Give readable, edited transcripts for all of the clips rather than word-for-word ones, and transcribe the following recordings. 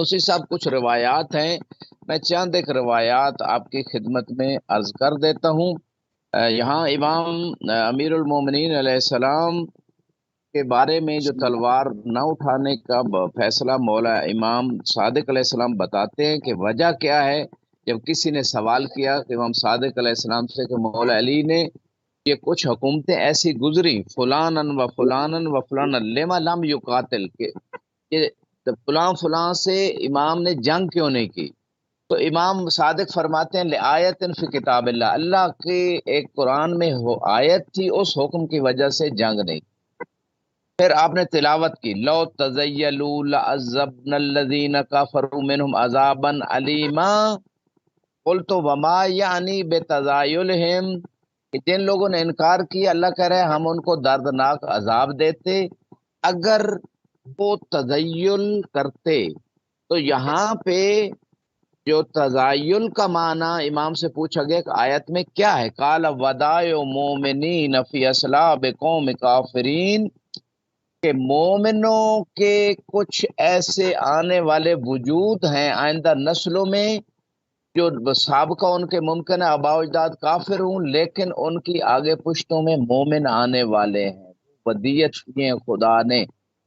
اسی سب کچھ روایات ہیں، میں چند ایک روایات آپ کی خدمت میں عرض کر دیتا ہوں۔ یہاں امام امیر المومنین علیہ السلام کے بارے میں جو تلوار نہ اٹھانے کا فیصلہ مولا امام صادق علیہ السلام بتاتے ہیں کہ وجہ کیا ہے۔ جب کسی نے سوال کیا کہ امام صادق علیہ السلام سے کہ مولا علی نے یہ کچھ حکومتیں ایسی گزری فلانن و فلانن و فلانن لما لم یقاتل، کہ فلاں فلاں سے امام نے جنگ کیوں نہیں کی، تو امام صادق فرماتے ہیں لآیت فی کتاب اللہ، اللہ کے ایک قرآن میں آیت تھی، اس حکم کی وجہ سے جنگ نہیں۔ پھر آپ نے تلاوت کی لو تزیلوا لعذبنا الذین کفروا منهم عذابا علیما، قلت وما یعنی بتزایلہم، کہ جن لوگوں نے انکار کیا اللہ کہہ رہے ہیں ہم ان کو دردناک عذاب دیتے اگر وہ تزیل کرتے۔ تو یہاں پہ جو تزایل کا معنی امام سے پوچھا گیا کہ آیت میں کیا ہے، قال ودائع مومنین فی اصلاب قوم کافرین، کہ مومنوں کے کچھ ایسے آنے والے وجود ہیں آئندہ نسلوں میں جو سابقہ ان کے ممکن ہے آباء و اجداد کافر ہوں، لیکن ان کی آگے پشتوں میں مومن آنے والے ہیں، ودیت کی ہے خدا نے،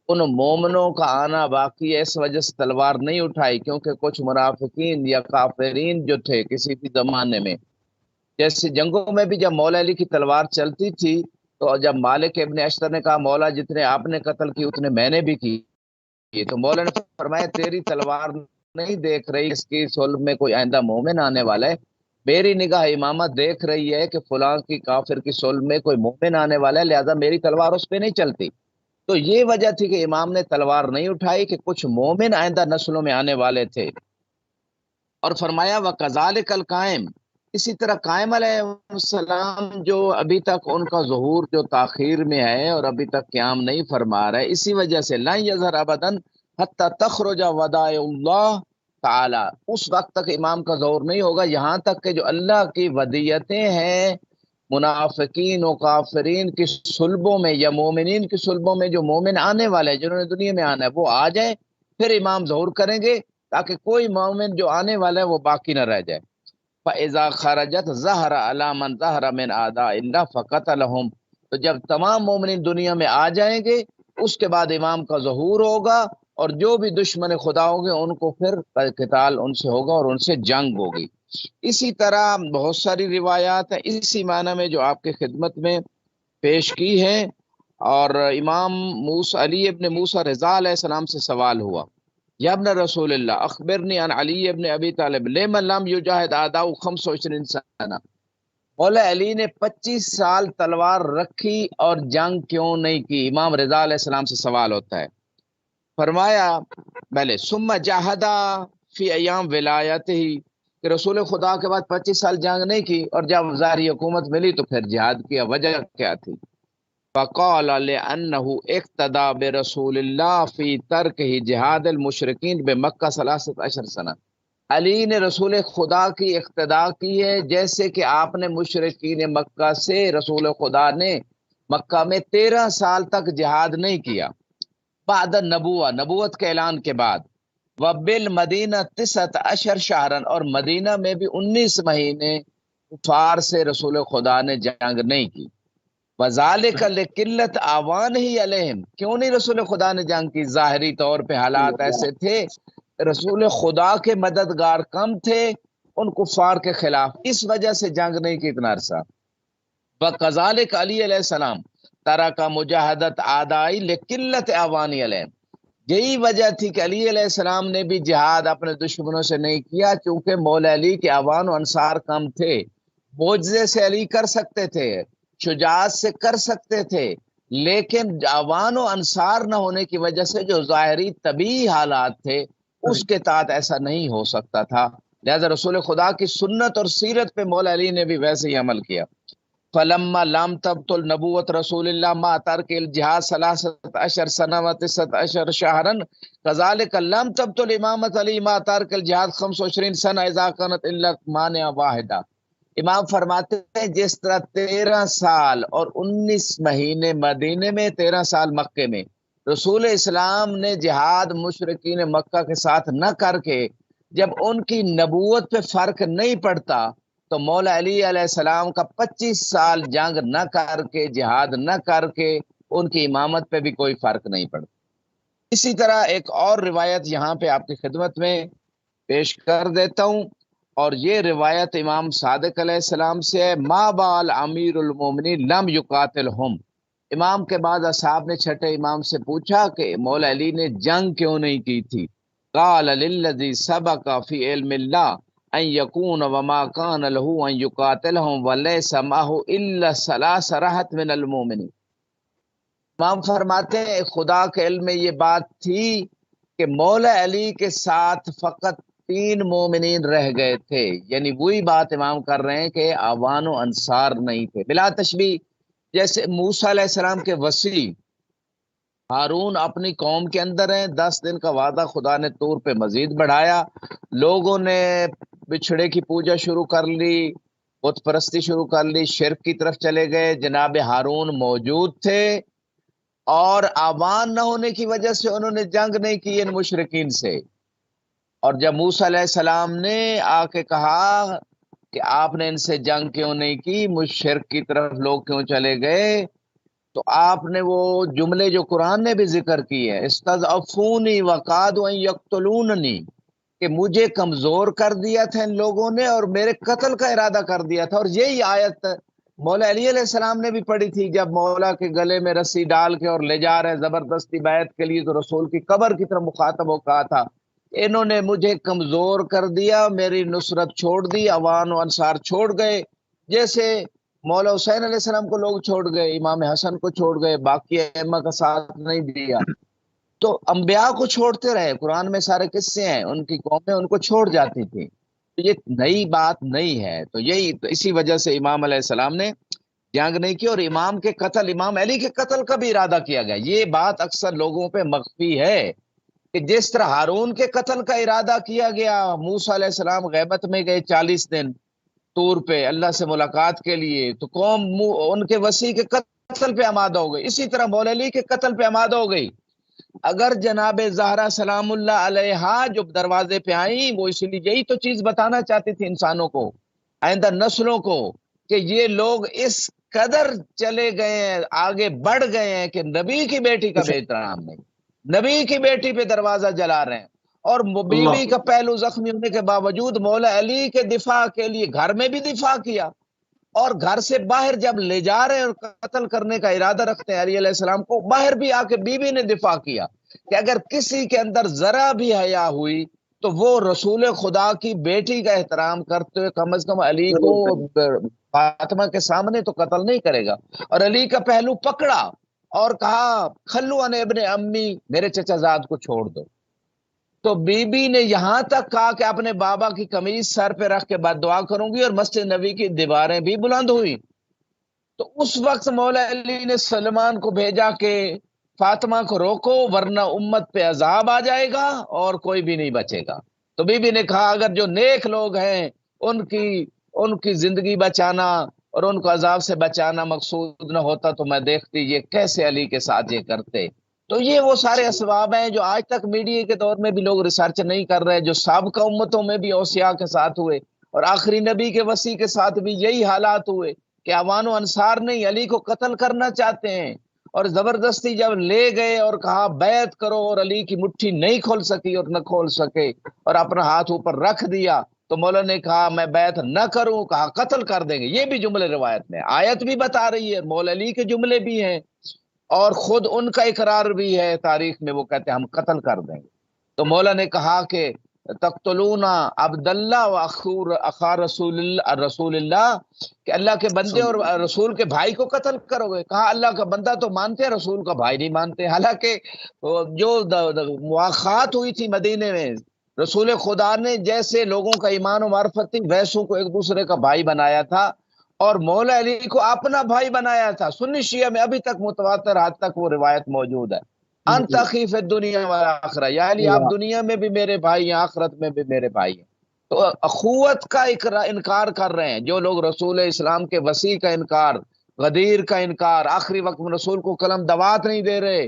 ان مومنوں کا آنا باقی ہے، اس وجہ سے تلوار نہیں اٹھائی، کیونکہ کچھ منافقین یا کافرین جو تھے کسی بھی زمانے میں، جیسے جنگوں میں بھی جب مولا علی کی تلوار چلتی تھی تو جب مالک ابن اشتر نے کہا مولا جتنے آپ نے قتل کی اتنے میں نے بھی کی، تو مولا نے فرمایا تیری تلوار نہیں دیکھ رہی اس کی صلب میں کوئی آئندہ مومن آنے والا ہے، میری نگاہ امامت دیکھ رہی ہے کہ فلاں کی کافر کی صلب میں کوئی مومن آنے والا ہے، لہذا میری تلوار اس پہ نہیں چلتی۔ تو یہ وجہ تھی کہ امام نے تلوار نہیں اٹھائی کہ کچھ مومن آئندہ نسلوں میں آنے والے تھے۔ اور فرمایا وَكَذَلِكَ الْقَائِمُ، اسی طرح قائم علیہ السلام جو ابھی تک ان کا ظہور جو تاخیر میں ہے اور ابھی تک قیام نہیں فرما رہا ہے، اسی وجہ سے لَن يَظْهَرَ أَبَدًا حَتَّى تَخْرُجَ وَدَائِعُ اللَّهِ تعالی، اس وقت تک امام کا ظہور نہیں ہوگا یہاں تک کہ جو اللہ کی ودیتیں ہیں منافقین و کافرین کی صلبوں میں یا مومنین کی صلبوں میں جو مومن آنے والے ہیں جنہوں نے دنیا میں آنا ہے وہ آ جائیں، پھر امام ظہور کریں گے تاکہ کوئی مومن جو آنے والا ہے وہ باقی نہ رہ جائے۔ فَإِذَا خَرَجَتْ ظَهَرَ عَلَى مَنْ ظَهَرَ مِنْ أَعْدَاءِ اللَّهِ فَقَتَلَهُمْ، تو جب تمام مومنین دنیا میں آ جائیں گے اس کے بعد امام کا ظہور ہوگا اور جو بھی دشمن خدا ہوں گے ان کو پھر قتال ان سے ہوگا اور ان سے جنگ ہوگی۔ اسی طرح بہت ساری روایات ہیں اسی معنی میں جو آپ کی خدمت میں پیش کی ہیں۔ اور امام علی ابن موسیٰ رضا علیہ السلام سے سوال ہوا یا ابن رسول اللہ اخبرنی عن علی ابن ابی طالب لما لم یجاہد اعداء 25 سنہ، مولا علی نے 25 سال تلوار رکھی اور جنگ کیوں نہیں کی، امام رضا علیہ السلام سے سوال ہوتا ہے۔ فرمایا پہلے ثم جاہدہ فی ایام ولایت ہی، کہ رسول خدا کے بعد 25 سال جنگ نہیں کی اور جب ظاہری حکومت ملی تو پھر جہاد کیا، وجہ کیا تھی؟ فقال لأنه اقتدى برسول اللہ فی ترکہ جہاد المشرکین بمکہ 13 سنہ، علی نے رسول خدا کی اقتداء کی ہے جیسے کہ آپ نے مشرکین مکہ سے رسول خدا نے مکہ میں 13 سال تک جہاد نہیں کیا، بعد النبوہ نبوت کے اعلان کے بعد، وبالمدینہ 19 شہرن، اور مدینہ میں بھی 19 مہینے کفار سے رسول خدا نے جنگ نہیں کی، وذالک لقلت آوان ہی علیہم، کیوں نہیں رسول خدا نے جنگ کی؟ ظاہری طور پہ حالات ایسے تھے رسول خدا کے مددگار کم تھے ان کفار کے خلاف، اس وجہ سے جنگ نہیں کی اتنا عرصہ۔ وکذالک علی علیہ السلام ترک مجاہدت اعدائی لقلت آوانی علیہم، یہی وجہ تھی کہ علی علیہ السلام نے بھی جہاد اپنے دشمنوں سے نہیں کیا چونکہ مولا علی کے اعوان و انصار کم تھے، معجزے سے علی کر سکتے تھے، شجاعت سے کر سکتے تھے، لیکن اعوان و انصار نہ ہونے کی وجہ سے جو ظاہری طبیعی حالات تھے اس کے تحت ایسا نہیں ہو سکتا تھا، لہذا رسول خدا کی سنت اور سیرت پہ مولا علی نے بھی ویسے ہی عمل کیا۔ فلما لم تبطل نبوت رسول اللہ ما ترک الجہاد 13 سنہ و 19 شہرا كذلك لم تبطل امامت علی ما ترک الجہاد 25 سنہ اذا كانت الا مانع واحدہ، امام فرماتے ہیں جس طرح 13 سال اور 19 مہینے مدینے میں 13 سال مکے میں رسول اسلام نے جہاد مشرکین مکہ کے ساتھ نہ کر کے جب ان کی نبوت پہ فرق نہیں پڑتا تو مولا علی علیہ السلام کا 25 سال جنگ نہ کر کے جہاد نہ کر کے ان کی امامت پہ بھی کوئی فرق نہیں پڑتا۔ اسی طرح ایک اور روایت یہاں پہ آپ کی خدمت میں پیش کر دیتا ہوں، اور یہ روایت امام صادق علیہ السلام سے ہے، ما بال امیر المومنین لم یقاتلہم۔ امام کے بعد اصحاب نے چھٹے امام سے پوچھا کہ مولا علی نے جنگ کیوں نہیں کی تھی؟ قال للذی سبق فی علم اللہ ان یکون وما کان له ان یقاتلہم ولیس معه الا ثلاث رہت من المومنین۔ امام فرماتے ہیں خدا کے علم میں یہ بات تھی کہ مولا علی کے ساتھ فقط 3 مومنین رہ گئے تھے، یعنی وہی بات امام کر رہے ہیں کہ اعوان و انصار نہیں تھے۔ بلا تشبیہ، جیسے موسیٰ علیہ السلام کے وصی ہارون اپنی قوم کے اندر ہیں، 10 دن کا وعدہ خدا نے طور پہ مزید بڑھایا، لوگوں نے بچھڑے کی پوجا شروع کر لی، بت پرستی شروع کر لی، شرک کی طرف چلے گئے، جناب ہارون موجود تھے، اور آوان نہ ہونے کی وجہ سے انہوں نے جنگ نہیں کی ان مشرکین سے۔ اور جب موسیٰ علیہ السلام نے آ کے کہا کہ آپ نے ان سے جنگ کیوں نہیں کی، مشرک کی طرف لوگ کیوں چلے گئے، تو آپ نے وہ جملے جو قرآن نے بھی ذکر کی ہے، استضعفونی وقادوا ان یقتلوننی، کہ مجھے کمزور کر دیا تھا ان لوگوں نے اور میرے قتل کا ارادہ کر دیا تھا۔ اور یہی آیت مولا علی علیہ السلام نے بھی پڑھی تھی، جب مولا کے گلے میں رسی ڈال کے اور لے جا رہے زبردستی بیعت کے لیے، تو رسول کی قبر کی طرف مخاطب ہو کہا تھا انہوں نے مجھے کمزور کر دیا، میری نصرت چھوڑ دی، اوان و انصار چھوڑ گئے، جیسے مولا حسین علیہ السلام کو لوگ چھوڑ گئے، امام حسن کو چھوڑ گئے، باقی ائمہ کا ساتھ نہیں دیا۔ تو انبیاء کو چھوڑتے رہے، قرآن میں سارے قصے ہیں، ان کی قومیں ان کو چھوڑ جاتی تھی، تو یہ نئی بات نہیں ہے۔ تو یہی تو اسی وجہ سے امام علیہ السلام نے جنگ نہیں کی، اور امام کے قتل، امام علی کے قتل کا بھی ارادہ کیا گیا۔ یہ بات اکثر لوگوں پہ مخفی ہے کہ جس طرح ہارون کے قتل کا ارادہ کیا گیا، موسیٰ علیہ السلام غیبت میں گئے 40 دن طور پہ اللہ سے ملاقات کے لیے، تو قوم ان کے وصی کے قتل پہ آمادہ ہو گئی، اسی طرح مولا علی کے قتل پہ آمادہ ہو گئی۔ اگر جناب زہرا سلام اللہ علیہا جو دروازے پہ آئیں، وہ اس لیے یہی تو چیز بتانا چاہتی تھی انسانوں کو، آئندہ نسلوں کو، کہ یہ لوگ اس قدر چلے گئے ہیں، آگے بڑھ گئے ہیں کہ نبی کی بیٹی کا بے احترام نہیں، نبی کی بیٹی پہ دروازہ جلا رہے ہیں، اور بی بی کا پہلو زخمی ہونے کے باوجود مولا علی کے دفاع کے لیے گھر میں بھی دفاع کیا، اور گھر سے باہر جب لے جا رہے ہیں اور قتل کرنے کا ارادہ رکھتے ہیں علی علیہ السلام کو، باہر بھی آ کے بی بی نے دفاع کیا کہ اگر کسی کے اندر ذرا بھی حیا ہوئی تو وہ رسول خدا کی بیٹی کا احترام کرتے ہوئے کم از کم علی کو فاطمہ کے سامنے تو قتل نہیں کرے گا۔ اور علی کا پہلو پکڑا اور کہا خلو عن ابن امی، میرے چچا زاد کو چھوڑ دو۔ تو بی بی نے یہاں تک کہا کہ اپنے بابا کی قمیض سر پہ رکھ کے بد دعا کروں گی، اور مسجد نبی کی دیواریں بھی بلند ہوئی۔ تو اس وقت مولا علی نے سلمان کو بھیجا کہ فاطمہ کو روکو ورنہ امت پہ عذاب آ جائے گا اور کوئی بھی نہیں بچے گا۔ تو بی بی نے کہا اگر جو نیک لوگ ہیں ان کی زندگی بچانا اور ان کو عذاب سے بچانا مقصود نہ ہوتا تو میں دیکھتی یہ کیسے علی کے ساتھ یہ کرتے۔ تو یہ وہ سارے اسباب ہیں جو آج تک میڈیا کے دور میں بھی لوگ ریسرچ نہیں کر رہے، جو سابقہ امتوں میں بھی اوصیاء کے ساتھ ہوئے، اور آخری نبی کے وصی کے ساتھ بھی یہی حالات ہوئے کہ اوان و انصار نہیں، علی کو قتل کرنا چاہتے ہیں، اور زبردستی جب لے گئے اور کہا بیعت کرو، اور علی کی مٹھی نہیں کھول سکی اور نہ کھول سکے اور اپنا ہاتھ اوپر رکھ دیا، تو مولا نے کہا میں بیعت نہ کروں، کہا قتل کر دیں گے۔ یہ بھی جملے روایت میں، آیت بھی بتا رہی ہے، مولا علی کے جملے بھی ہیں، اور خود ان کا اقرار بھی ہے تاریخ میں، وہ کہتے ہیں ہم قتل کر دیں گے۔ تو مولا نے کہا کہ تقتلون عبداللہ و اخا رسول اللہ، کہ اللہ کے بندے اور رسول کے بھائی کو قتل کرو گے؟ کہا اللہ کا بندہ تو مانتے ہیں، رسول کا بھائی نہیں مانتے۔ حالانکہ جو مواخات ہوئی تھی مدینے میں، رسول خدا نے جیسے لوگوں کا ایمان و معرفت تھی ویسوں کو ایک دوسرے کا بھائی بنایا تھا، اور مولا علی کو اپنا بھائی بنایا تھا۔ سنی شیعہ میں ابھی تک متواتر حد تک وہ روایت موجود ہے، انت اخی فی الدنیا والآخرہ، یا علی آپ دنیا میں بھی میرے بھائی ہیں، آخرت میں بھی میرے بھائی ہیں۔ تو اخوت کا انکار کر رہے ہیں جو لوگ، رسول اسلام کے وصی کا انکار، غدیر کا انکار، آخری وقت میں رسول کو قلم دوات نہیں دے رہے،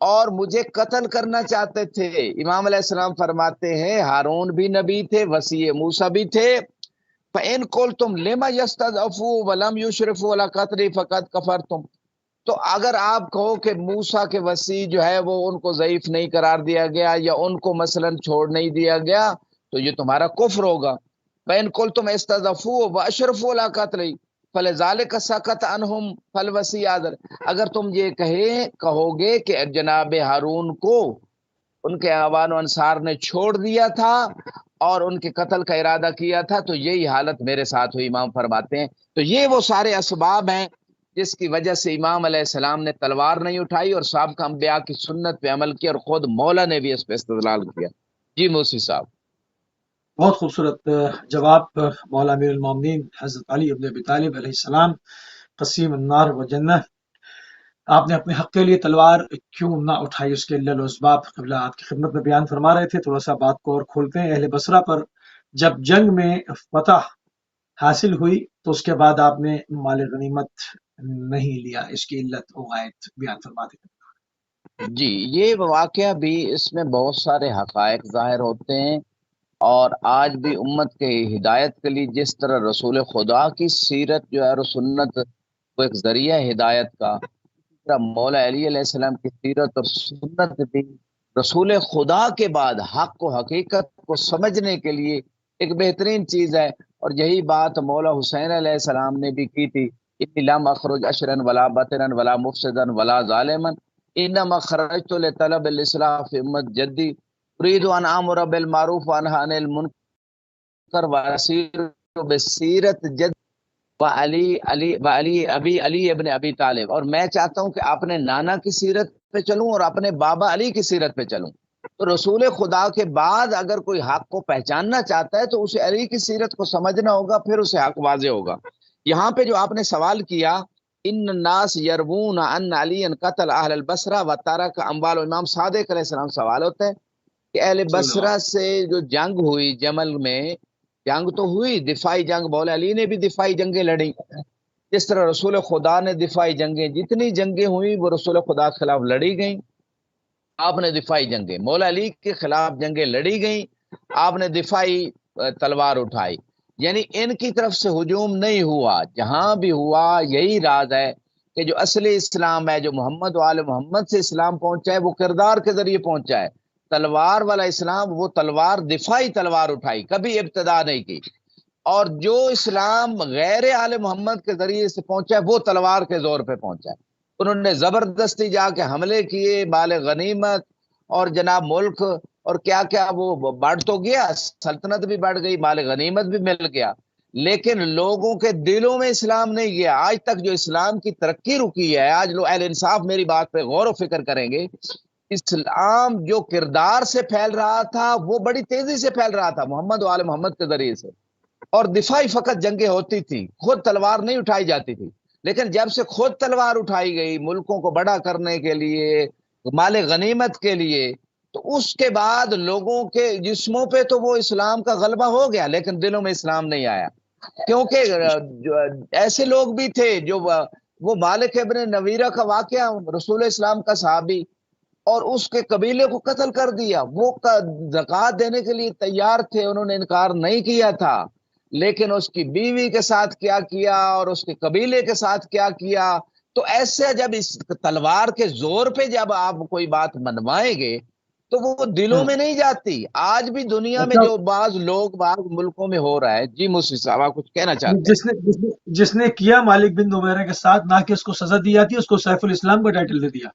اور مجھے قتل کرنا چاہتے تھے۔ امام علیہ السلام فرماتے ہیں ہارون بھی نبی تھے، وسیع موسیٰ بھی تھے۔ فَإِن قُلْتُمْ لِمَ يَسْتَضْعُفُوا وَلَمْ يُشْرِفُوا عَلَى قَتْلِهِ فَقَدْ كَفَرْتُمْ، تو اگر آپ کہو کہ موسیٰ کے وسیع جو ہے وہ ان کو ضعیف نہیں قرار دیا گیا یا ان کو مثلا چھوڑ نہیں دیا گیا تو یہ تمہارا کفر ہوگا۔ فَإِن قُلْتُمْ اسْتَضْعُفُوا وَأَشْرَفُوا عَلَى قَتْلِهِ فَلِذَلِكَ سَكَتَ عَنْهُمْ فَالْوَسِيعُ عَذْرٌ، اگر تم یہ کہو گے کہ جناب ہارون کو ان کے آبان و انصار نے چھوڑ دیا تھا اور ان کے قتل کا ارادہ کیا تھا تو یہی حالت میرے ساتھ ہوئی، امام فرماتے ہیں۔ تو یہ وہ سارے اسباب ہیں جس کی وجہ سے امام علیہ السلام نے تلوار نہیں اٹھائی اور سابقہ انبیاء کی سنت پہ عمل کیا، اور خود مولا نے بھی اس پہ استدلال کیا۔ جی موسی صاحب۔ بہت خوبصورت جواب مولا امیر المومنین حضرت علی ابن ابی طالب علیہ السلام قسیم النار و جنہ، آپ نے اپنے حق کے لیے تلوار کیوں نہ اٹھائی، اس کے علل و اسباب قبلہ آپ کی خدمت میں بیان فرما رہے تھے۔ تھوڑا سا بات کو اور کھولتے ہیں۔ اہل بصرہ پر جب جنگ میں فتح حاصل ہوئی تو اس کے بعد آپ نے مال غنیمت نہیں لیا، اس کی علت و غایت بیان فرماتے ہیں۔ جی یہ واقعہ بھی، اس میں بہت سارے حقائق ظاہر ہوتے ہیں، اور آج بھی امت کے ہدایت کے لیے جس طرح رسول خدا کی سیرت جو ہے اور سنت وہ ایک ذریعہ ہدایت کا، اسی طرح مولا علی علیہ السلام کی سیرت اور سنت بھی رسول خدا کے بعد حق و حقیقت کو سمجھنے کے لیے ایک بہترین چیز ہے۔ اور یہی بات مولا حسین علیہ السلام نے بھی کی تھی، انی لم اخرج اشرا ولا بطرا ولا مفسدا ولا ظالما انما خرجت لطلب الاصلاح فی امت جدی اريد ان امر بالمعروف وانهى عن المنکر واسیر بسیرت جد علی ابن ابی طالب، اور میں چاہتا ہوں کہ اپنے نانا کی سیرت پہ چلوں اور اپنے بابا علی کی سیرت پہ چلوں۔ تو رسول خدا کے بعد اگر کوئی حق کو پہچاننا چاہتا ہے تو اسے علی کی سیرت کو سمجھنا ہوگا، پھر اسے حق واضح ہوگا۔ یہاں پہ جو آپ نے سوال کیا، ان الناس یربون ان علی قتل اہل البصرہ و ترک اموال، امام صادق علیہ السلام سوال ہوتا ہے کہ اہل بصرہ سے جو جنگ ہوئی جمل میں، جنگ تو ہوئی دفاعی جنگ، مولا علی نے بھی دفاعی جنگیں لڑی، جس طرح رسول خدا نے دفاعی جنگیں، جتنی جنگیں ہوئی وہ رسول خدا کے خلاف لڑی گئیں، آپ نے دفاعی جنگیں، مولا علی کے خلاف جنگیں لڑی گئیں، آپ نے دفاعی تلوار اٹھائی، یعنی ان کی طرف سے ہجوم نہیں ہوا۔ جہاں بھی ہوا یہی راز ہے کہ جو اصلی اسلام ہے، جو محمد و آل محمد سے اسلام پہنچا ہے، وہ کردار کے ذریعے پہنچا ہے۔ تلوار والا اسلام، وہ تلوار دفاعی تلوار اٹھائی، کبھی ابتدا نہیں کی۔ اور جو اسلام غیر آل محمد کے ذریعے سے پہنچا ہے وہ تلوار کے زور پہ پہنچا ہے۔ انہوں نے زبردستی جا کے حملے کیے، مال غنیمت اور جناب ملک اور کیا کیا وہ بڑھ تو گیا، سلطنت بھی بڑھ گئی، مال غنیمت بھی مل گیا، لیکن لوگوں کے دلوں میں اسلام نہیں گیا۔ آج تک جو اسلام کی ترقی رکی ہے، آج لوگ اہل انصاف میری بات پہ غور و فکر کریں گے، اسلام جو کردار سے پھیل رہا تھا وہ بڑی تیزی سے پھیل رہا تھا محمد و آل محمد کے ذریعے سے، اور دفاعی فقط جنگیں ہوتی تھی، خود تلوار نہیں اٹھائی جاتی تھی۔ لیکن جب سے خود تلوار اٹھائی گئی ملکوں کو بڑا کرنے کے لیے، مال غنیمت کے لیے، تو اس کے بعد لوگوں کے جسموں پہ تو وہ اسلام کا غلبہ ہو گیا لیکن دلوں میں اسلام نہیں آیا، کیونکہ ایسے لوگ بھی تھے جو وہ مالک ابن نویرہ کا واقعہ، رسول اسلام کا صحابی، اور اس کے قبیلے کو قتل کر دیا، وہ زکوٰۃ دینے کے لیے تیار تھے، انہوں نے انکار نہیں کیا تھا، لیکن اس کی بیوی کے ساتھ کیا کیا اور اس کے قبیلے کے ساتھ کیا کیا۔ تو ایسے جب اس تلوار کے زور پہ جب آپ کوئی بات منوائیں گے تو وہ دلوں میں نہیں جاتی۔ آج بھی دنیا میں جو بعض لوگ بعض ملکوں میں ہو رہا ہے۔ جی مصری صاحب آپ کچھ کہنا چاہتے ہیں؟ جس نے کیا مالک بن نویرہ کے ساتھ، نہ کہ اس کو سزا دی جاتی، اس کو سیف الاسلام کا ٹائٹل دے دیا۔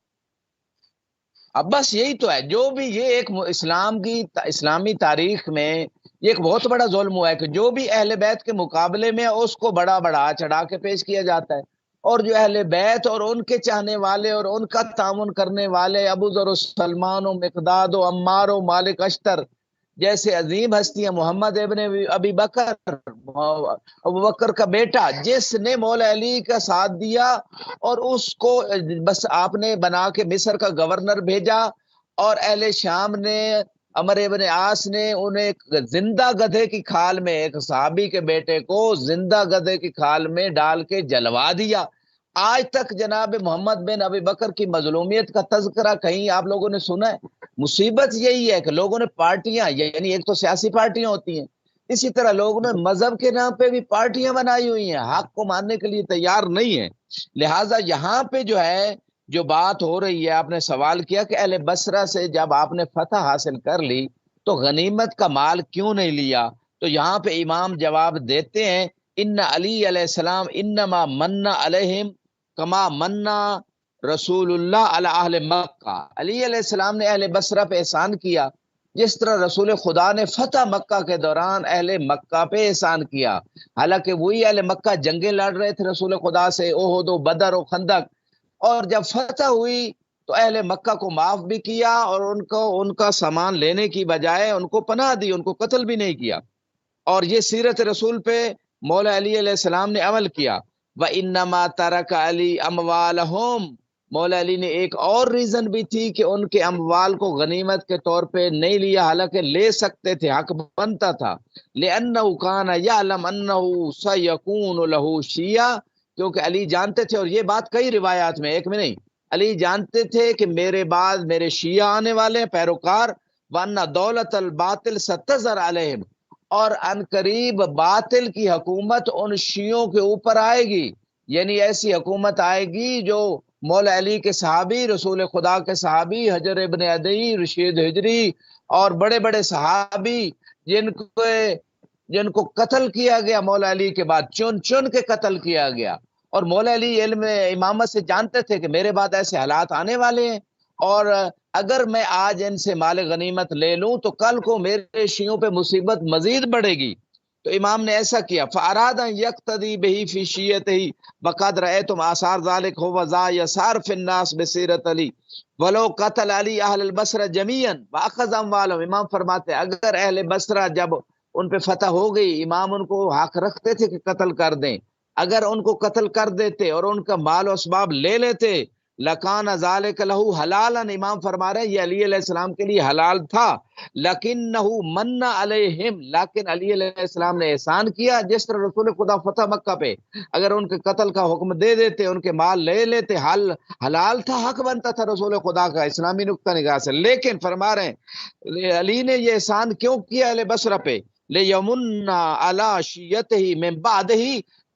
اب بس یہی تو ہے، جو بھی یہ ایک اسلامی تاریخ میں یہ ایک بہت بڑا ظلم ہوا ہے کہ جو بھی اہل بیت کے مقابلے میں اس کو بڑا چڑھا کے پیش کیا جاتا ہے، اور جو اہل بیت اور ان کے چاہنے والے اور ان کا تعاون کرنے والے ابو ذر و سلمان و مقداد و عمار و مالک اشتر جیسے عظیم ہستیاں، محمد ابن ابی بکر، ابو بکر کا بیٹا، جس نے مولا علی کا ساتھ دیا اور اس کو بس آپ نے بنا کے مصر کا گورنر بھیجا، اور اہل شام نے عمر ابن عاص نے انہیں زندہ گدھے کی کھال میں، ایک صحابی کے بیٹے کو زندہ گدھے کی کھال میں ڈال کے جلوا دیا، آج تک جناب محمد بن ابی بکر کی مظلومیت کا تذکرہ کہیں آپ لوگوں نے سنا ہے؟ مصیبت یہی ہے کہ لوگوں نے پارٹیاں، یعنی ایک تو سیاسی پارٹیاں ہوتی ہیں، اسی طرح لوگوں نے مذہب کے نام پہ بھی پارٹیاں بنائی ہوئی ہیں، حق کو ماننے کے لیے تیار نہیں ہیں۔ لہٰذا یہاں پہ جو ہے جو بات ہو رہی ہے، آپ نے سوال کیا کہ اہل بصرہ سے جب آپ نے فتح حاصل کر لی تو غنیمت کا مال کیوں نہیں لیا؟ تو یہاں پہ امام جواب دیتے ہیں، ان علی علیہ السلام انما من علیہم کما منا رسول اللہ علی اہل مکہ، علی علیہ السلام نے اہل بصرہ پہ احسان کیا جس طرح رسول خدا نے فتح مکہ کے دوران اہل مکہ پہ احسان کیا۔ حالانکہ وہی اہل مکہ جنگیں لڑ رہے تھے رسول خدا سے، احد و بدر و خندق، اور جب فتح ہوئی تو اہل مکہ کو معاف بھی کیا اور ان کا سامان لینے کی بجائے ان کو پناہ دی، ان کو قتل بھی نہیں کیا۔ اور یہ سیرت رسول پہ مولا علی علیہ السلام نے عمل کیا۔ وَإِنَّمَا تَرَكَ عَلِي أَمْوَالَهُمْ، مولا علی نے ایک اور ریزن بھی تھی کہ ان کے اموال کو غنیمت کے طور پہ نہیں لیا، حالانکہ لے سکتے تھے، حق بنتا تھا۔ لِأَنَّهُ كَانَ يَعْلَمْ أَنَّهُ سَيَكُونُ لَهُ شِيَّعٌ، کیونکہ علی جانتے تھے، اور یہ بات کئی روایات میں، ایک میں نہیں، علی جانتے تھے کہ میرے بعد میرے شیعہ آنے والے ہیں، پیروکار، وَأَنَّ دَوْلَةَ الْبَاطِلِ سَتَظْهَرُ عَلَيْهِمْ، اور ان قریب باطل کی حکومت ان شیعوں کے اوپر آئے گی، یعنی ایسی حکومت آئے گی جو مولا علی کے صحابی، رسول خدا کے صحابی، حجر ابن عدی، رشید ہجری اور بڑے بڑے صحابی جن کو قتل کیا گیا مولا علی کے بعد، چن چن کے قتل کیا گیا، اور مولا علی علم امامت سے جانتے تھے کہ میرے بعد ایسے حالات آنے والے ہیں، اور اگر میں آج ان سے مال غنیمت لے لوں تو کل کو میرے شیعوں پہ مصیبت مزید بڑھے گی۔ تو امام نے ایسا کیا، فَأَرَادَ أَن يَقْتَدِي بِهِ فِي شِيَّتِهِ وَقَدْ رَأَيْتُمْ آثَارَ ذَلِكَ هُوَ ذَا يَسَارُ فِي النَّاسِ بِسِيرَةِ عَلِي وَلَوْ قَتَلَ عَلِي أَهْلَ الْبَصْرَةِ جَمِيعًا وَأَخَذَ أَمْوَالَهُمْ، امام فرماتے ہیں اگر اہل بصرہ جب ان پہ فتح ہو گئی، امام ان کو حق رکھتے تھے کہ قتل کر دیں، اگر ان کو قتل کر دیتے اور ان کا مال و اسباب لے لیتے، لکان ذالک لہو حلالا، امام فرما رہے ہیں یہ علی علیہ السلام کے لیے حلال تھا، لیکنہ من علیہم، لیکن علی علیہ السلام نے احسان کیا، جس طرح رسول خدا فتح مکہ پہ اگر ان کے قتل کا حکم دے دیتے، ان کے مال لے لیتے، حلال تھا، حق بنتا تھا رسول خدا کا اسلامی نقطہ نگاہ سے، لیکن فرما رہے ہیں علی نے یہ احسان کیوں کیا اہل بصرہ پہ، لیمن علی شیعتہ من بعدہ،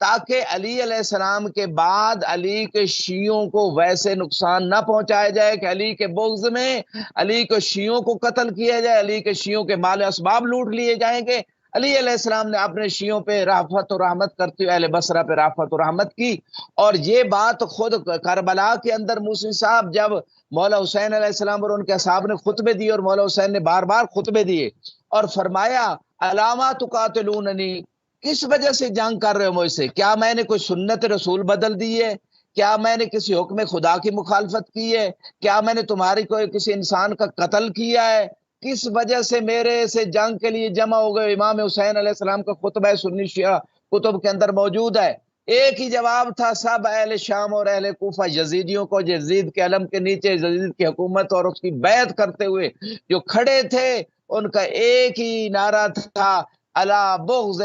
تاکہ علی علیہ السلام کے بعد علی کے شیعوں کو ویسے نقصان نہ پہنچایا جائے کہ علی کے بغض میں علی کے شیعوں کو قتل کیا جائے، علی کے شیعوں کے مال اسباب لوٹ لیے جائیں گے۔ علی علیہ السلام نے اپنے شیعوں پہ رافت و رحمت کرتے ہوئے اہل بصرہ پہ رافت و رحمت کی، اور یہ بات خود کربلا کے اندر موسی صاحب جب مولا حسین علیہ السلام اور ان کے اصحاب نے خطبے دیے، اور مولا حسین نے بار بار خطبے دیے اور فرمایا علامہ تقاتلوننی، کس وجہ سے جنگ کر رہے ہو مجھ سے؟ کیا میں نے کوئی سنت رسول بدل دی ہے؟ کیا میں نے کسی حکم خدا کی مخالفت کی ہے؟ کیا میں نے تمہاری کوئی کسی انسان کا قتل کیا ہے؟ کس وجہ سے میرے سے جنگ کے لیے جمع ہو گئے؟ امام حسین علیہ السلام کا خطبہ سنی شیعہ کتب کے اندر موجود ہے، ایک ہی جواب تھا سب اہل شام اور اہل کوفہ یزیدیوں کو، یزید کے علم کے نیچے یزید کی حکومت اور اس کی بیعت کرتے ہوئے جو کھڑے تھے، ان کا ایک ہی نعرہ تھا، الا بغض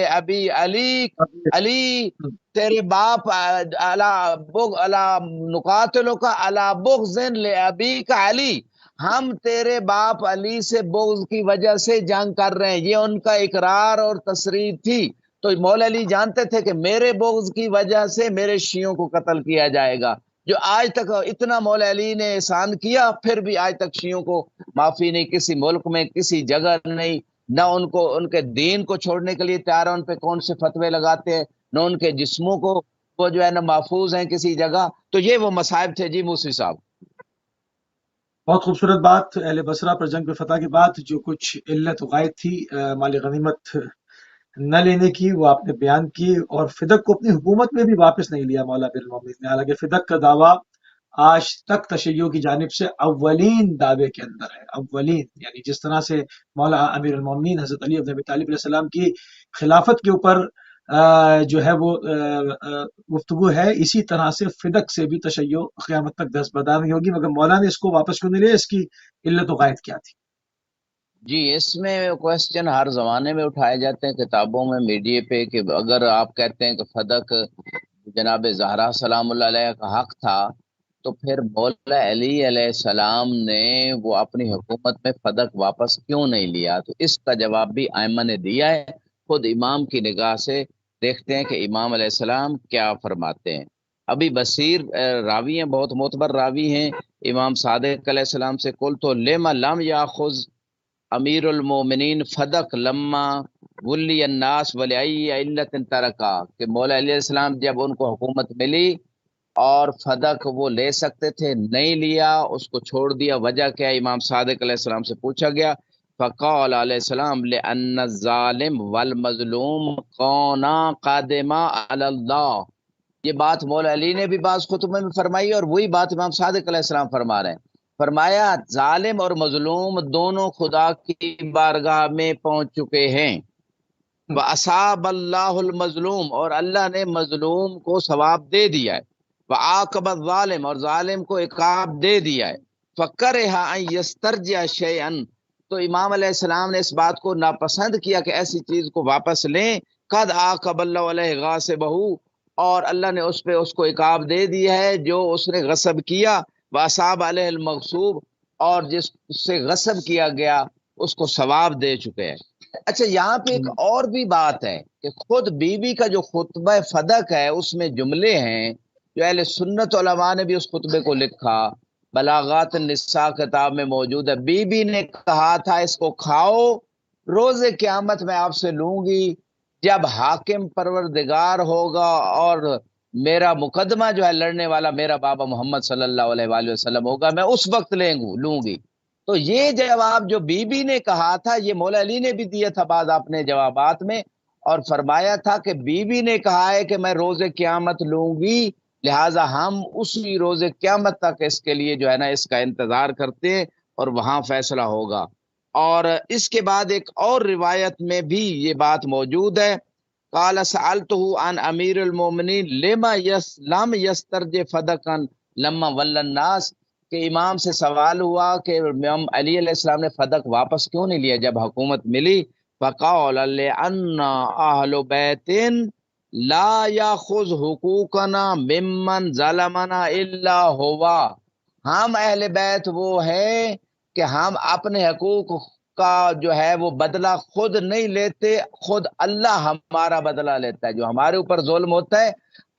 ابی علی، علی تیرے باپ الا نقاتلوں کا الا بغض ابی کا علی، ہم تیرے باپ علی سے بغض کی وجہ سے جنگ کر رہے ہیں، یہ ان کا اقرار اور تصریح تھی۔ تو مولا علی جانتے تھے کہ میرے بغض کی وجہ سے میرے شیعوں کو قتل کیا جائے گا، جو آج تک اتنا مولا علی نے احسان کیا، پھر بھی آج تک شیعوں کو معافی نہیں، کسی ملک میں کسی جگہ نہیں، نہ ان کو ان کے دین کو چھوڑنے کے لیے تیار ہیں، ان پہ کون سے فتوے لگاتے ہیں، نہ ان کے جسموں کو وہ جو ہے نہ محفوظ ہیں کسی جگہ۔ تو یہ وہ مصائب تھے جی موسی صاحب۔ بہت خوبصورت بات، اہل بصرہ پر جنگ پہ فتح کے بعد جو کچھ علت وقائد تھی مال غنیمت نہ لینے کی، وہ آپ نے بیان کی، اور فدق کو اپنی حکومت میں بھی واپس نہیں لیا مولا امیر المومنین نے، حالانکہ فدق کا دعویٰ آج تک تشیع کی جانب سے اولین دعوے کے اندر ہے، اولین، یعنی جس طرح سے مولا امیر المومنین حضرت علی بن ابی طالب علیہ السلام کی خلافت کے اوپر جو ہے وہ گفتگو ہے، اسی طرح سے فدق سے بھی تشیع قیامت تک دستبردار نہیں ہوگی، مگر مولا نے اس کو واپس کیوں نہیں لیا؟ اس کی علت و غائد کیا تھی؟ جی اس میں کوشچن ہر زمانے میں اٹھائے جاتے ہیں، کتابوں میں، میڈیا پہ، کہ اگر آپ کہتے ہیں کہ فدق جناب زہرا سلام اللہ علیہ کا حق تھا، تو پھر مولا علی علیہ السلام نے وہ اپنی حکومت میں فدق واپس کیوں نہیں لیا؟ تو اس کا جواب بھی ائمہ نے دیا ہے۔ خود امام کی نگاہ سے دیکھتے ہیں کہ امام علیہ السلام کیا فرماتے ہیں۔ ابھی بصیر راوی ہیں، بہت معتبر راوی ہیں امام صادق علیہ السلام سے، کل تو لما لم یاخذ امیر المومنین فدق لما ولی الناس ولی علت ترکا، کہ مولا علیہ السلام جب ان کو حکومت ملی اور فدق وہ لے سکتے تھے، نہیں لیا، اس کو چھوڑ دیا، وجہ کیا؟ امام صادق علیہ السلام سے پوچھا گیا، فقال علیہ السلام لأن الظالم والمظلوم کونا قادما علی اللہ۔ یہ بات مولا علی نے بھی بعض خطبے میں فرمائی، اور وہی بات امام صادق علیہ السلام فرما رہے ہیں۔ فرمایا ظالم اور مظلوم دونوں خدا کی بارگاہ میں پہنچ چکے ہیں، وَأَصَابَ اللَّهُ الْمَظْلُومَ، اور اللہ نے مظلوم کو ثواب دے دیا ہے، وَعَاقَبَ الظَّالِمَ، اور ظالم کو عقاب دے دیا ہے، فَكَرِهَ أَن يَسْتَرْجِعَ شَيْئًا، تو امام علیہ السلام نے اس بات کو ناپسند کیا کہ ایسی چیز کو واپس لیں، قَدْ عَاقَبَ اللَّهُ عَلَيْهِ غَاصِبَهُ، اور اللہ نے اس کو عقاب دے دیا ہے جو اس نے غصب کیا، وَأَصَابَ عَلَيْهِ الْمَغْصُوبُ، اور جس سے غصب کیا گیا اس کو ثواب دے چکے ہیں۔ اچھا، یہاں پہ ایک اور بھی بات ہے کہ خود بی بی کا جو خطبہ فدق ہے اس میں جملے ہیں جو اہل سنت علماء نے بھی اس خطبے کو لکھا، بلاغات النساء کتاب میں موجود ہے۔ بی بی نے کہا تھا اس کو کھاؤ، روز قیامت میں آپ سے لوں گی، جب حاکم پروردگار ہوگا اور میرا مقدمہ جو ہے لڑنے والا میرا بابا محمد صلی اللہ علیہ وآلہ وسلم ہوگا، میں اس وقت لوں گی۔ تو یہ جواب جو بی بی نے کہا تھا یہ مولا علی نے بھی دیا تھا بعض اپنے جوابات میں، اور فرمایا تھا کہ بی بی نے کہا ہے کہ میں روز قیامت لوں گی، لہٰذا ہم اسی روز قیامت تک اس کے لیے جو ہے نا اس کا انتظار کرتے ہیں اور وہاں فیصلہ ہوگا۔ اور اس کے بعد ایک اور روایت میں بھی یہ بات موجود ہے، قال سألته عن امیر المومنین لما لم یسترجع فدقا لما ول الناس، کہ امام سے سوال ہوا کہ امام علی علیہ السلام نے فدق واپس کیوں نہیں لیا جب حکومت ملی، فقال لأن اہل بیت لا یاخذ حقوقنا ممن ظلمنا الا ہوا، ہم اہل بیت وہ ہے کہ ہم اپنے حقوق کا جو ہے وہ بدلہ خود نہیں لیتے، خود اللہ ہمارا بدلہ لیتا ہے، جو ہمارے اوپر ظلم ہوتا ہے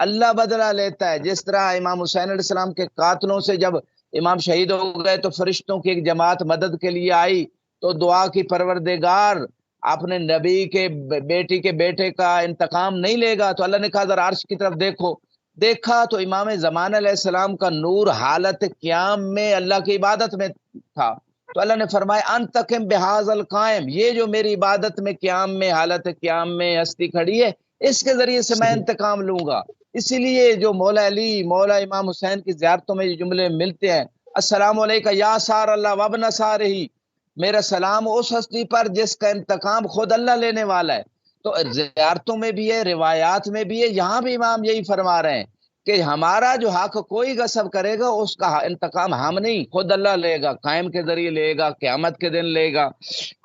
اللہ بدلہ لیتا ہے۔ جس طرح امام حسین علیہ السلام کے قاتلوں سے جب امام شہید ہو گئے تو فرشتوں کی ایک جماعت مدد کے لیے آئی، تو دعا کی پروردگار اپنے نبی کے بیٹی کے بیٹے کا انتقام نہیں لے گا، تو اللہ نے کہا ذرا عرش کی طرف دیکھو، دیکھا تو امام زمان علیہ السلام کا نور حالت قیام میں اللہ کی عبادت میں تھا، تو اللہ نے فرمایا انتقم بہذا القائم، یہ جو میری عبادت میں قیام میں حالت قیام میں ہستی کھڑی ہے اس کے ذریعے سے میں انتقام لوں گا۔ اسی لیے جو مولا علی مولا امام حسین کی زیارتوں میں یہ جملے ملتے ہیں، السلام علیکہ یا سار اللہ وابن سارہی، میرا سلام اس ہستی پر جس کا انتقام خود اللہ لینے والا ہے۔ تو زیارتوں میں بھی ہے، روایات میں بھی ہے، یہاں بھی امام یہی فرما رہے ہیں کہ ہمارا جو حق کوئی غصب کرے گا اس کا انتقام ہم نہیں خود اللہ لے گا، قائم کے ذریعے لے گا، قیامت کے دن لے گا۔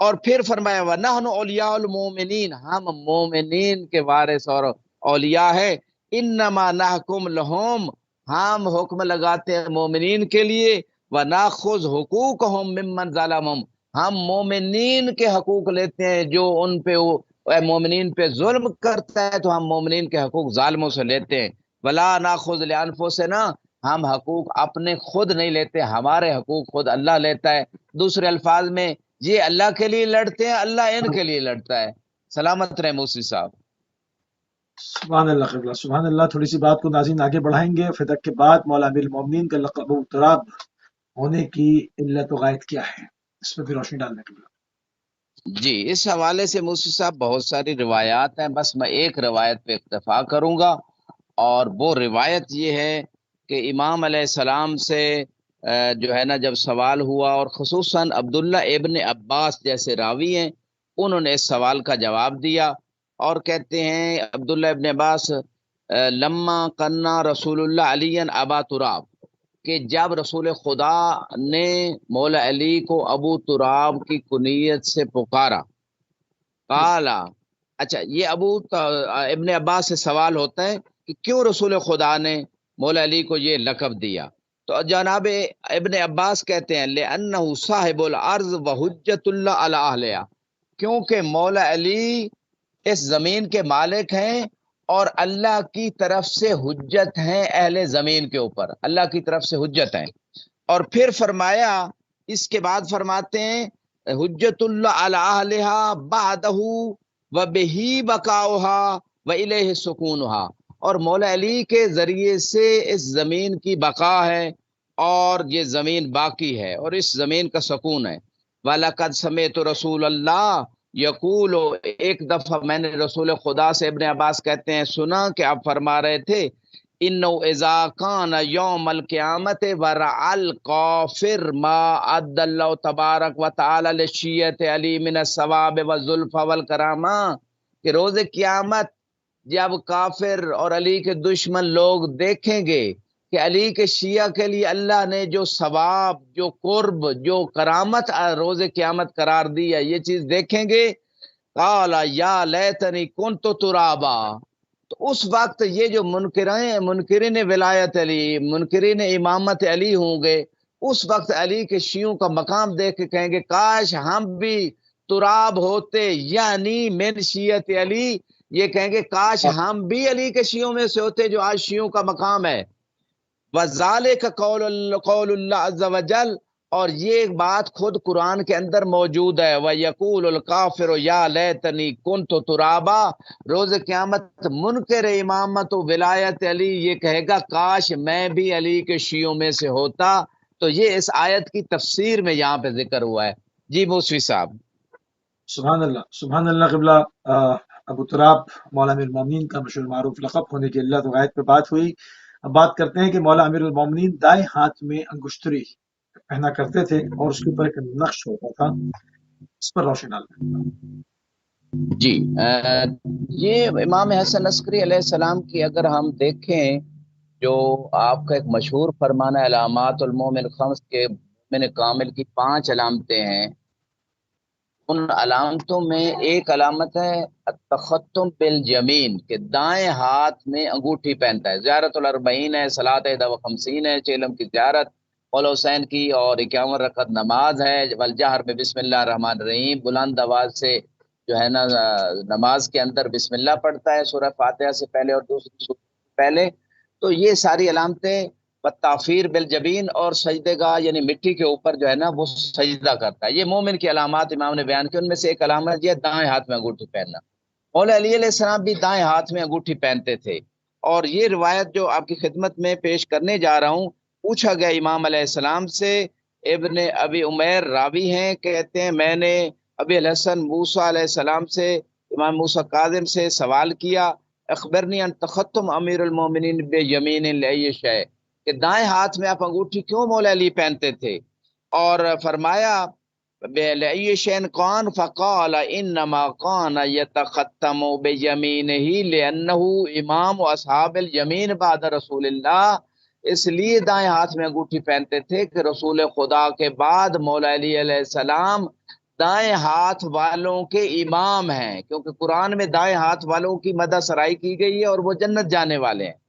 اور پھر فرمایا وَنَحْنُ اولیاء المومنین، ہم مومنین کے وارث اور اولیاء ہے، انما نحکم لہم، ہم حکم لگاتے ہیں مومنین کے لیے، وَنَأْخُذْ حُقُوقَهُمْ مِمَّنْ ظَلَمَهُمْ، ہم مومنین کے حقوق لیتے ہیں جو ان پہ مومنین پہ ظلم کرتا ہے تو ہم مومنین کے حقوق ظالموں سے لیتے ہیں، وَلَا نَأْخُذْ لِأَنفُسِنَا، ہم حقوق اپنے خود نہیں لیتے، ہمارے حقوق خود اللہ لیتا ہے۔ دوسرے الفاظ میں یہ اللہ کے لیے لڑتے ہیں، اللہ ان کے لیے لڑتا ہے۔ سلامت رہے موسی صاحب۔ سبحان اللہ قبلہ، سبحان اللہ۔ تھوڑی سی بات کو ناظرین آگے بڑھائیں گے۔ فدق کے بعد مولا امیر المومنین کا لقب ابو تراب ہونے کی علت و غایت کیا ہے، اس پہ بھی روشنی ڈالنے کے لیے۔ جی، اس حوالے سے موسی صاحب بہت ساری روایات ہیں، بس میں ایک روایت پہ اکتفا کروں گا، اور وہ روایت یہ ہے کہ امام علیہ السلام سے جو ہے نا جب سوال ہوا، اور خصوصاً عبداللہ ابن عباس جیسے راوی ہیں انہوں نے اس سوال کا جواب دیا، اور کہتے ہیں عبداللہ ابن عباس لما قنا رسول اللہ علی ابا تراب، کہ جب رسول خدا نے مولا علی کو ابو تراب کی کنیت سے پکارا، قالا، اچھا یہ ابن عباس سے سوال ہوتا ہے کہ کیوں رسول خدا نے مولا علی کو یہ لقب دیا؟ تو جناب ابن عباس کہتے ہیں لِأَنَّهُ صاحب الارض وحجت اللہ علی اہلہا، کیونکہ مولا علی اس زمین کے مالک ہیں اور اللہ کی طرف سے حجت ہیں اہل زمین کے اوپر، اللہ کی طرف سے حجت ہیں۔ اور پھر فرمایا، اس کے بعد فرماتے ہیں حجت اللہ علی اہلہا بعدہ وبہ بقاؤہا والیہ سکونہا، اور مولا علی کے ذریعے سے اس زمین کی بقا ہے اور یہ زمین باقی ہے اور اس زمین کا سکون ہے۔ وَلَقَدْ سَمِعْتُ رسول اللہ یقول، ایک دفعہ میں نے رسول خدا سے، ابن عباس کہتے ہیں، سنا کہ آپ فرما رہے تھے اِنَّهُ اِذَا كَانَ يَوْمَ الْقِيَامَةِ وَرَأَى الْكَافِرَ مَا أَدَّى اللَّهُ تَبَارَكَ وَتَعَالَى لِشِيَّةِ عَلِي مِنَ الثَّوَابِ وَالزُّلْفِ وَالْكَرَامَةِ، کہ روز قیامت جب کافر اور علی کے دشمن لوگ دیکھیں گے کہ علی کے شیعہ کے لیے اللہ نے جو ثواب، جو قرب، جو کرامت روز قیامت قرار دی ہے، یہ چیز دیکھیں گے، قال یا لیتنی کنت ترابا، تو اس وقت یہ جو منکرین ولایت علی، منکرین امامت علی ہوں گے، اس وقت علی کے شیعوں کا مقام دیکھ کے کہیں گے کاش ہم بھی تراب ہوتے، یعنی من شیعت علی، یہ کہیں گے کاش ہم بھی علی کے شیعوں میں سے ہوتے جو آج شیعوں کا مقام ہے۔ وَذَلِكَ قول اللہ عز وجل، اور یہ بات خود قرآن کے اندر موجود ہے، وَيَقُولُ الْكَافِرُ يَا لَيْتَنِي كُنْتُ تُرَابًا، روز قیامت منکر امامت و ولایت علی یہ کہے گا کاش میں بھی علی کے شیعوں میں سے ہوتا۔ تو یہ اس آیت کی تفسیر میں یہاں پہ ذکر ہوا ہے۔ جی موسوی صاحب۔ سبحان اللہ، سبحان اللہ قبلہ۔ ابو تراب مولا امیر المومنین کا مشہور معروف لقب ہونے کی اللہ تو غائب پہ بات ہوئی۔ اب بات کرتے ہیں کہ مولا امیر المومنین دائیں ہاتھ میں انگشتری پہنا کرتے تھے اور اس کے اوپر ایک نقش ہوتا تھا، اس پر روشنی ڈالتے۔ جی یہ امام حسن عسکری علیہ السلام کی اگر ہم دیکھیں، جو آپ کا ایک مشہور فرمان ہے علامات المومن خمس کے مومن کامل کی 5 علامتیں ہیں، ان علامتوں میں ایک علامت ہے التختم بالیمین، کہ دائیں ہاتھ میں انگوٹھی پہنتا ہے۔ زیارت الاربعین ہے، صلاۃ 51 ہے، چیلم کی زیارت، مولا حسین کی، اور 51 رکعت نماز ہے، والجہر میں بسم اللہ الرحمن الرحیم، بلند آواز سے جو ہے نا نماز کے اندر بسم اللہ پڑھتا ہے سورہ فاتحہ سے پہلے اور دوسری سورہ سے پہلے۔ تو یہ ساری علامتیں، تافیر بالجبین، اور سجدے گاہ یعنی مٹی کے اوپر جو ہے نا وہ سجدہ کرتا ہے، یہ مومن کی علامات امام نے بیان کی۔ ان میں سے ایک علامت یہ دائیں ہاتھ میں انگوٹھی پہننا۔ مولا علی علیہ السلام بھی دائیں ہاتھ میں انگوٹھی پہنتے تھے، اور یہ روایت جو آپ کی خدمت میں پیش کرنے جا رہا ہوں، پوچھا گیا امام علیہ السلام سے، ابن ابی عمیر راوی ہیں، کہتے ہیں میں نے ابی الحسن موسیٰ علیہ السلام سے، امام موسیٰ کاظم سے سوال کیا، اخبرنی ان تختم امیر المومنین بیمین لئی شے، کہ دائیں ہاتھ میں آپ انگوٹھی کیوں مولا علی پہنتے تھے؟ اور فرمایا لئی شین کون؟ فقال انما کان یتختم بیمینہ لانہ امام اصحاب الیمین بعد رسول اللہ، اس لیے دائیں ہاتھ میں انگوٹھی پہنتے تھے کہ رسول خدا کے بعد مولا علی علیہ السلام دائیں ہاتھ والوں کے امام ہیں، کیونکہ قرآن میں دائیں ہاتھ والوں کی مدح سرائی کی گئی ہے اور وہ جنت جانے والے ہیں۔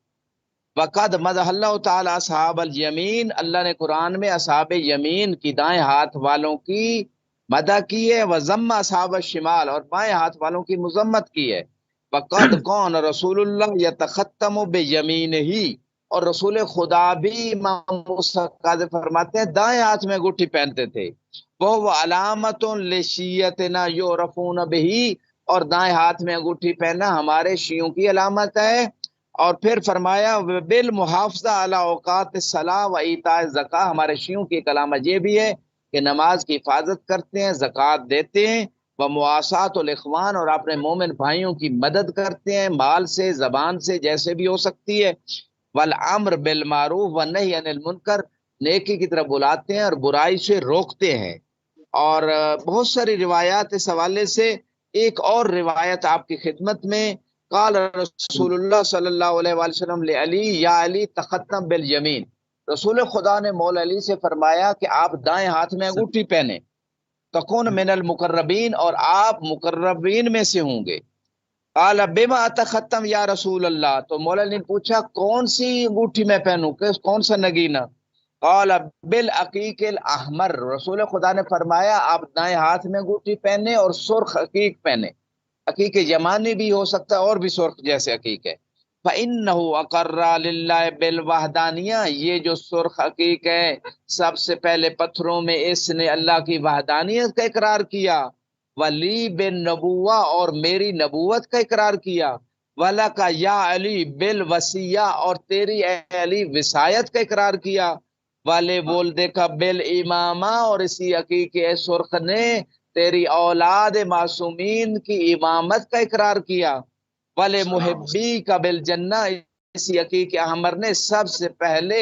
وقد مدح اللہ تعالی اصحاب الیمین، اللہ نے قرآن میں اصحاب یمین کی، دائیں ہاتھ والوں کی مدح کی ہے، وذم اصحاب الشمال، اور بائیں ہاتھ والوں کی مذمت کی ہے۔ وقد کون رسول اللہ یتختم بیمینہ، اور رسول خدا بھی امام موسیٰ کاظم فرماتے ہیں دائیں ہاتھ میں انگوٹھی پہنتے تھے، وہ علامت لشیعتنا یعرفون بہ، اور دائیں ہاتھ میں انگوٹھی پہننا ہمارے شیعوں کی علامت ہے۔ اور پھر فرمایا بالمحافظہ علی اوقات الصلاۃ و ایتاء الزکاۃ، ہمارے شیعوں کی ایک علامت یہ بھی ہے کہ نماز کی حفاظت کرتے ہیں، زکوٰۃ دیتے ہیں، ومواساۃ الاخوان، اور اپنے مومن بھائیوں کی مدد کرتے ہیں مال سے، زبان سے، جیسے بھی ہو سکتی ہے، والامر بالمعروف والنہی عن المنکر، نیکی کی طرف بلاتے ہیں اور برائی سے روکتے ہیں۔ اور بہت ساری روایات اس حوالے سے، ایک اور روایت آپ کی خدمت میں، قال رسول اللہ صلی اللہ علیہ وآلہ وسلم لعلی یا علی تختم بالیمین، رسول خدا نے مولا علی سے فرمایا کہ آپ دائیں ہاتھ میں انگوٹھی پہنے، تکون من المقربین، اور آپ مقربین میں سے ہوں گے۔ قال بما اتختم یا رسول اللہ، تو مولا علی نے پوچھا کون سی انگوٹھی میں پہنوں، کون سا نگینہ؟ قال بالعقیق الاحمر، رسول خدا نے فرمایا آپ دائیں ہاتھ میں انگوٹھی پہنے اور سرخ عقیق پہنے، عقیق یمانی بھی ہو سکتا ہے اور بھی سرخ جیسے عقیق ہے۔ فَإِنَّهُ أَقَرَّ لِلَّهِ بِالْوَحْدَانِيَّةِ، یہ جو سرخ عقیق ہے سب سے پہلے پتھروں میں اس نے اللہ کی وحدانیت کا اقرار کیا، ولی بن نبوہ، اور میری نبوت کا اقرار کیا، وَلَكَ یا علی بالوصیہ، اور تیری اے علی وصایت کا اقرار کیا، والے بول دیکھا بل امامہ، اور اسی عقیق سرخ نے تیری اولاد معصومین کی امامت کا اقرار کیا، والے سلام محبی کا بل جنہ، اسی عقیق احمر نے سب سے پہلے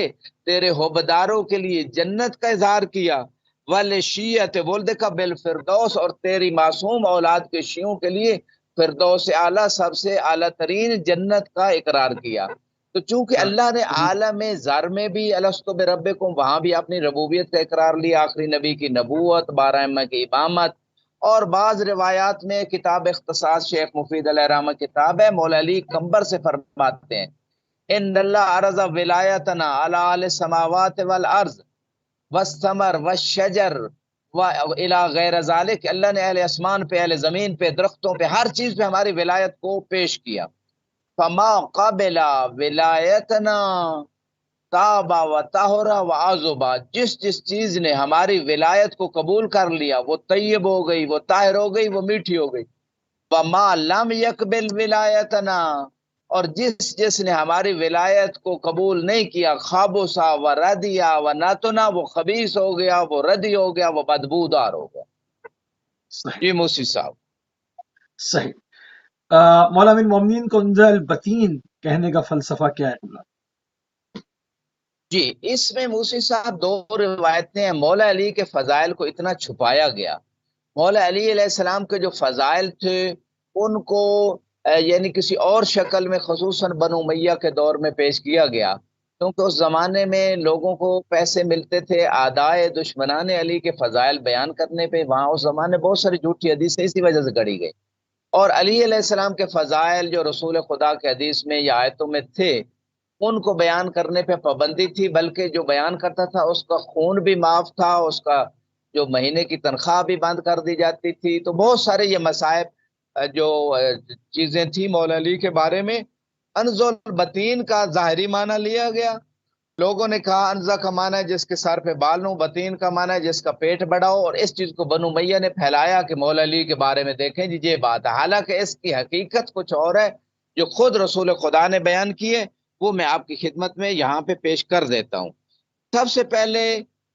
تیرے حبداروں کے لیے جنت کا اظہار کیا، والے شیعت بول دیکھا بل فردوس، اور تیری معصوم اولاد کے شیعوں کے لیے فردوس اعلیٰ سب سے اعلیٰ ترین جنت کا اقرار کیا۔ تو چونکہ اللہ نے عالم زر میں بھی الستو بربکم، وہاں بھی اپنی ربوبیت کا اقرار لیا، آخری نبی کی نبوت، 12 ائمہ کی امامت، اور بعض روایات میں کتاب اختصاص شیخ مفید علیہ رحمہ کتاب ہے، مولا علی کمبر سے فرماتے ہیں ان اللہ عرض ولایتنا علی اہل السماوات والارض والثمر والشجر والى غیر ذالک، اللہ نے اہل اسمان پہ، اہل زمین پہ، درختوں پہ، ہر چیز پہ ہماری ولایت کو پیش کیا۔ فما قبل ولایتنا تابا و طہرا و عذبا، جس چیز نے ہماری ولایت کو قبول کر لیا وہ طیب ہو گئی، وہ طاہر ہو گئی، وہ میٹھی ہو گئی۔ وما لم یقبل ولایتنا، اور جس نے ہماری ولایت کو قبول نہیں کیا، خابوسا و ردیا و نتنا، وہ خبیث ہو گیا، وہ ردی ہو گیا، وہ بدبودار ہو گیا۔ صحیح جی موسی صاحب۔ صحیح مولا امین مومنین کو انزل البتین کہنے کا فلسفہ کیا ہے؟ جی اس میں موسی صاحب دو روایتیں ہیں۔ مولا علی کے فضائل کو اتنا چھپایا گیا، مولا علی علیہ السلام کے جو فضائل تھے ان کو یعنی کسی اور شکل میں خصوصاً بنو امیہ کے دور میں پیش کیا گیا، کیونکہ اس زمانے میں لوگوں کو پیسے ملتے تھے آدائے دشمنان علی کے فضائل بیان کرنے پہ، وہاں اس زمانے بہت ساری جھوٹی حدیثیں اسی وجہ سے گڑی گئی، اور علی علیہ السلام کے فضائل جو رسول خدا کے حدیث میں یا آیتوں میں تھے ان کو بیان کرنے پہ پابندی تھی، بلکہ جو بیان کرتا تھا اس کا خون بھی معاف تھا، اس کا جو مہینے کی تنخواہ بھی بند کر دی جاتی تھی۔ تو بہت سارے یہ مصائب جو چیزیں تھیں مولا علی کے بارے میں، انزل البتین کا ظاہری معنی لیا گیا، لوگوں نے کہا انزا کا معنی ہے جس کے سر پہ بال ہوں، بتین کا معنی ہے جس کا پیٹ بڑا ہو، اور اس چیز کو بنو امیہ نے پھیلایا کہ مولا علی کے بارے میں دیکھیں جی یہ بات ہے، حالانکہ اس کی حقیقت کچھ اور ہے جو خود رسول خدا نے بیان کی ہے، وہ میں آپ کی خدمت میں یہاں پہ پیش کر دیتا ہوں۔ سب سے پہلے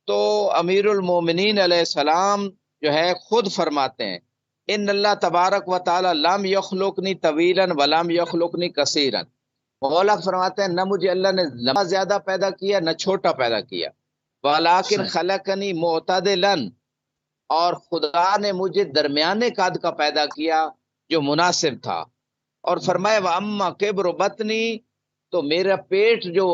تو امیر المومنین علیہ السلام جو ہے خود فرماتے ہیں ان اللہ تبارک و تعالی لم یخلقنی طویلا ولم یخلقنی کثیرا، مولا فرماتے ہیں نہ مجھے اللہ نے لمبا زیادہ پیدا کیا نہ چھوٹا پیدا کیا، ولیکن خلقنی معتدلا، اور خدا نے مجھے درمیانے قد کا پیدا کیا جو مناسب تھا، اور فرمایا واما کبر بطنی، تو میرا پیٹ جو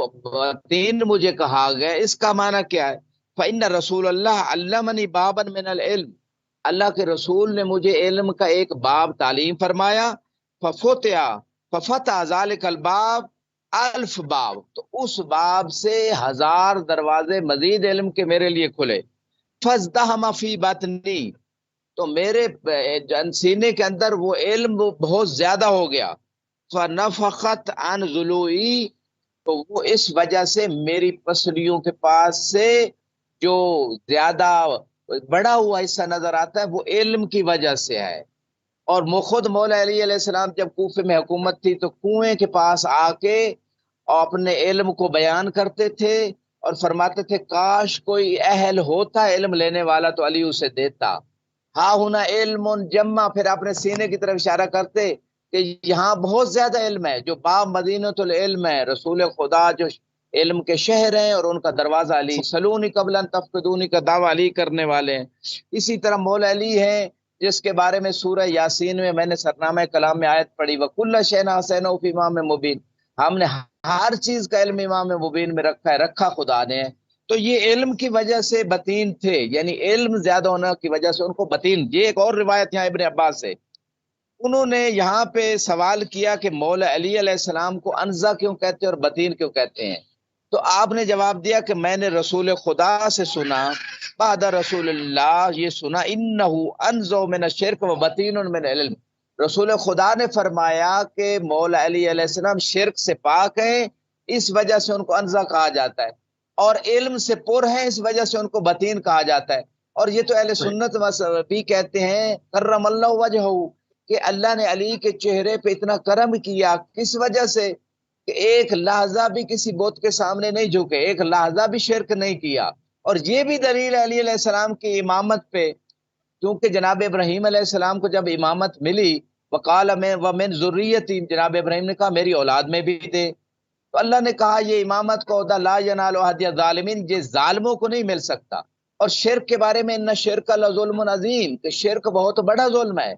تین مجھے کہا گیا اس کا معنی کیا ہے؟ فإن رسول اللہ علمنی بابا من العلم، اللہ کے رسول نے مجھے علم کا ایک باب تعلیم فرمایا، ففتح ذالک الباب الف باب، تو اس باب سے 1000 دروازے مزید علم کے میرے لیے کھلے، فازدحم فی بطنی، تو میرے سینے کے اندر وہ علم بہت زیادہ ہو گیا، فنفخت عن ضلوعی، تو وہ اس وجہ سے میری پسلیوں کے پاس سے جو زیادہ بڑا ہوا حصہ نظر آتا ہے وہ علم کی وجہ سے ہے۔ اور خود مولا علی علیہ السلام جب کوفے میں حکومت تھی تو کنویں کے پاس آ کے اپنے علم کو بیان کرتے تھے اور فرماتے تھے کاش کوئی اہل ہوتا علم لینے والا تو علی اسے دیتا، ہاں ہونا علم جمع، پھر اپنے سینے کی طرف اشارہ کرتے کہ یہاں بہت زیادہ علم ہے، جو باب مدینۃ العلم ہے، رسول خدا جو علم کے شہر ہیں اور ان کا دروازہ علی، سلونی قبل ان تفقدونی کا دعویٰ علی کرنے والے ہیں۔ اسی طرح مولا علی ہیں جس کے بارے میں سورہ یاسین میں نے سرنامہ کلام میں آیت پڑھی وَكُلَّ شَيْءٍ أَحْصَيْنَاهُ فِي إِمَامٍ مُبِينٍ، ہم نے ہر چیز کا علم امام مبین میں رکھا ہے، رکھا خدا نے، تو یہ علم کی وجہ سے بتین تھے، یعنی علم زیادہ ہونے کی وجہ سے ان کو بتین۔ یہ ایک اور روایت یہاں ابن عباس سے، انہوں نے یہاں پہ سوال کیا کہ مولا علی علیہ السلام کو انزا کیوں کہتے ہیں اور بطین کیوں کہتے ہیں؟ تو آپ نے جواب دیا کہ میں نے رسول خدا سے سنا، بعد رسول اللہ یہ سنا، انہو انزو من الشرک و بطین من العلم، رسول خدا نے فرمایا کہ مولا علی علیہ السلام شرک سے پاک ہیں، اس وجہ سے ان کو انزا کہا جاتا ہے، اور علم سے پر ہیں، اس وجہ سے ان کو بطین کہا جاتا ہے۔ اور یہ تو اہل سنت بھی کہتے ہیں کرم اللہ وجہہ، کہ اللہ نے علی کے چہرے پہ اتنا کرم کیا، کس وجہ سے؟ کہ ایک لحظہ بھی کسی بت کے سامنے نہیں جھکے، ایک لحظہ بھی شرک نہیں کیا۔ اور یہ بھی دلیل ہے علی علیہ السلام کی امامت پہ، کیونکہ جناب ابراہیم علیہ السلام کو جب امامت ملی، وقال میں ومن ذریتی، جناب ابراہیم نے کہا میری اولاد میں بھی دے، تو اللہ نے کہا یہ امامت کو عہدہ لا ینال عہد الظالمین، یہ ظالموں کو نہیں مل سکتا۔ اور شرک کے بارے میں ان شرک لظلم عظیم، کہ شرک بہت بڑا ظلم ہے،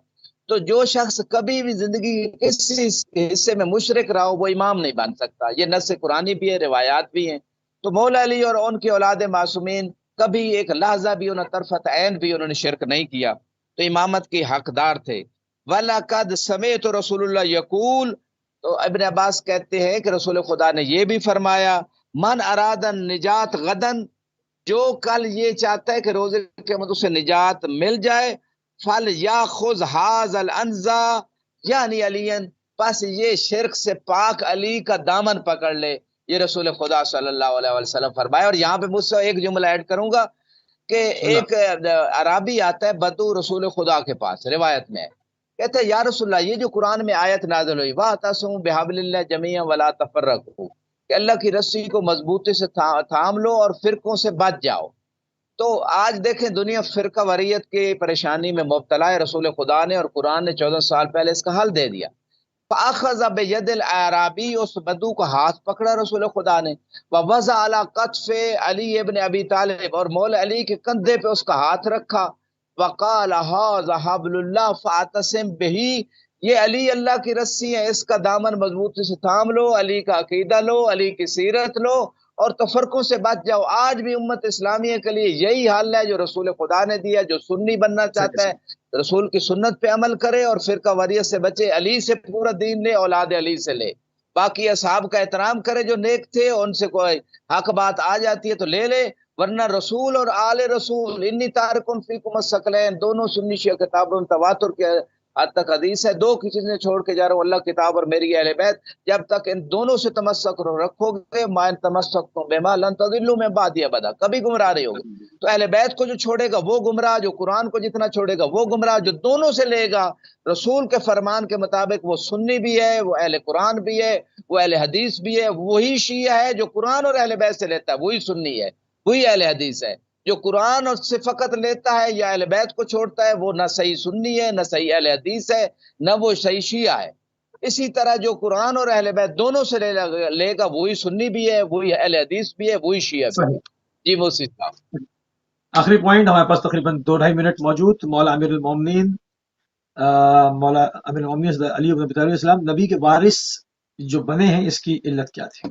تو جو شخص کبھی بھی زندگی کے کسی حصے میں مشرک رہا ہو وہ امام نہیں بن سکتا، یہ نص قرآنی بھی ہے، روایات بھی ہیں۔ تو مولا علی اور ان کی اولاد معصومین کبھی ایک لحظہ بھی انہوں طرفت عین بھی انہوں نے شرک نہیں کیا، تو امامت کی حقدار تھے۔ وَلَقَدْ سَمِعْتُ رسول اللہ یقول، تو ابن عباس کہتے ہیں کہ رسول خدا نے یہ بھی فرمایا، من اراد النجات غدن، جو کل یہ چاہتا ہے کہ روز قیامت اسے نجات مل جائے، فَلْيَأْخُذْ هَذَا الْأَنْزَا یعنی علی، پس یہ شرک سے پاک علی کا دامن پکڑ لے، یہ رسول خدا صلی اللہ علیہ وسلم فرمایا۔ اور یہاں پہ مجھ سے ایک جملہ ایڈ کروں گا کہ ایک عرابی آتا ہے بدو رسول خدا کے پاس، روایت میں ہے، کہتے ہیں یا رسول اللہ، یہ جو قرآن میں آیت نازل ہوئی وَاعْتَصِمُوا بِحَبْلِ اللَّهِ جَمِيعًا وَلَا تَفَرَّقُوا، کہ اللہ کی رسی کو مضبوطی سے تھام لو اور فرقوں سے بچ جاؤ۔ تو آج دیکھیں دنیا فرقہ واریت کی پریشانی میں مبتلا ہے، رسول خدا نے اور قرآن نے 14 سال پہلے اس کا حل دے دیا۔ فَأَخَذَ بِيَدِ الْأَعْرَابِيِّ، اس بدو کا ہاتھ پکڑا رسول خدا نے، وَوَضَعَ عَلَى كَتْفِ عَلِيِّ بْنِ أَبِي طالب، اور مولا علی کے کندھے پہ اس کا ہاتھ رکھا، وَقَالَ هَذَا حَبْلُ اللَّهِ فَاعْتَصِم بِهِ، یہ علی اللہ کی رسی ہے، اس کا دامن مضبوطی سے تھام لو، علی کا عقیدہ لو، علی کی سیرت لو اور تفرقوں سے بچ جاؤ۔ آج بھی امت اسلامیہ کے لیے یہی حل ہے جو رسول خدا نے دیا، جو سنی بننا چاہتا ہے رسول کی سنت پہ عمل کرے اور فرقہ واریت سے بچے، علی سے پورا دین لے، اولاد علی سے لے، باقی اصحاب کا احترام کرے جو نیک تھے، ان سے کوئی حق بات آ جاتی ہے تو لے لے، ورنہ رسول اور آل رسول انی تارکن فیکم الثقلین، دونوں سنی شیعہ کتابوں تواتر کے حد تک حدیث ہے، دو کی چیزیں چھوڑ کے جا رہا ہوں، اللہ کتاب اور میری اہل بیت، جب تک ان دونوں سے تمسک رکھو گے، ما ان تمسکتم بما لن تضلوا من بعد ابدا، کبھی گمراہ نہیں ہوگے۔ تو اہل بیت کو جو چھوڑے گا وہ گمراہ، جو قرآن کو جتنا چھوڑے گا وہ گمراہ، جو دونوں سے لے گا رسول کے فرمان کے مطابق وہ سنی بھی ہے، وہ اہل قرآن بھی ہے، وہ اہل حدیث بھی ہے، وہی شیعہ ہے جو قرآن اور اہل بیت سے لیتا ہے، وہی سنی ہے، وہی اہل حدیث ہے۔ جو قرآن اور سے فقط لیتا ہے یا اہل بیت کو چھوڑتا ہے وہ نہ صحیح سنی ہے، نہ صحیح اہل حدیث ہے، نہ وہ صحیح شیعہ ہے۔ اسی طرح جو قرآن اور اہل بیت دونوں سے لے گا وہی سنی بھی ہے، وہی اہل حدیث بھی ہے، وہی شیعہ بھی ہے۔ جی موسی صاحب، آخری پوائنٹ ہمارے پاس تقریباً 2-2.5 منٹ موجود۔ مولا امیر المومنین علی بن ابی طالب علیہ السلام نبی کے وارث جو بنے ہیں، اس کی علت کیا تھی؟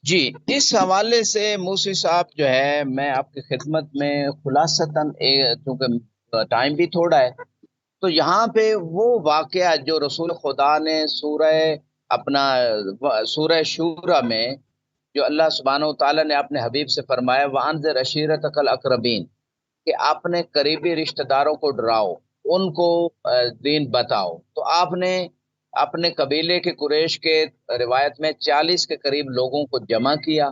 جی اس حوالے سے موسی صاحب جو ہے میں آپ کی خدمت میں خلاصتاً، چونکہ ٹائم بھی تھوڑا ہے، تو یہاں پہ وہ واقعہ جو رسول خدا نے سورہ شورہ میں جو اللہ سبحانہ وتعالیٰ نے اپنے حبیب سے فرمایا وَأَنذِرْ عَشِيرَتَكَ الْأَقْرَبِينَ، کہ اپنے قریبی رشتہ داروں کو ڈراؤ، ان کو دین بتاؤ، تو آپ نے اپنے قبیلے کے قریش کے روایت میں 40 کے قریب لوگوں کو جمع کیا،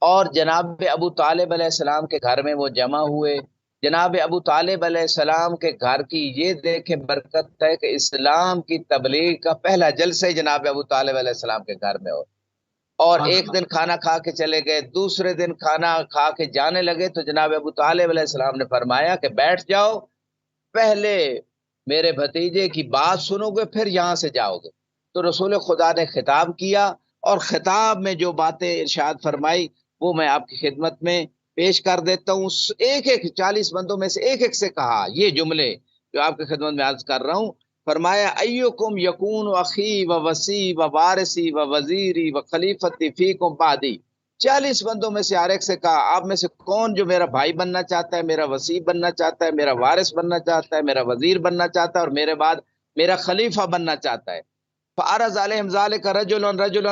اور جناب ابو طالب علیہ السلام کے گھر میں وہ جمع ہوئے۔ جناب ابو طالب علیہ السلام کے گھر کی یہ دیکھیں برکت ہے کہ اسلام کی تبلیغ کا پہلا جلسہ جناب ابو طالب علیہ السلام کے گھر میں ہو، اور ایک دن کھانا کھا کے چلے گئے، دوسرے دن کھانا کھا کے جانے لگے تو جناب ابو طالب علیہ السلام نے فرمایا کہ بیٹھ جاؤ، پہلے میرے بھتیجے کی بات سنو گے پھر یہاں سے جاؤ گے۔ تو رسول خدا نے خطاب کیا، اور خطاب میں جو باتیں ارشاد فرمائی وہ میں آپ کی خدمت میں پیش کر دیتا ہوں۔ ایک 40 بندوں میں سے ایک سے کہا یہ جملے جو آپ کی خدمت میں عرض کر رہا ہوں۔ فرمایا ایکم یکون اخی و وسی و وارثی و وزیری و خلیفتی فیکم بعدی، 40 بندوں میں سے ہر ایک سے کہا آپ میں سے کون جو میرا بھائی بننا چاہتا ہے، میرا وصی بننا چاہتا ہے، میرا وارث بننا چاہتا ہے، میرا وزیر بننا چاہتا ہے اور میرے بعد میرا خلیفہ بننا چاہتا ہے؟ فعرض علیہم ذالک رجل رجل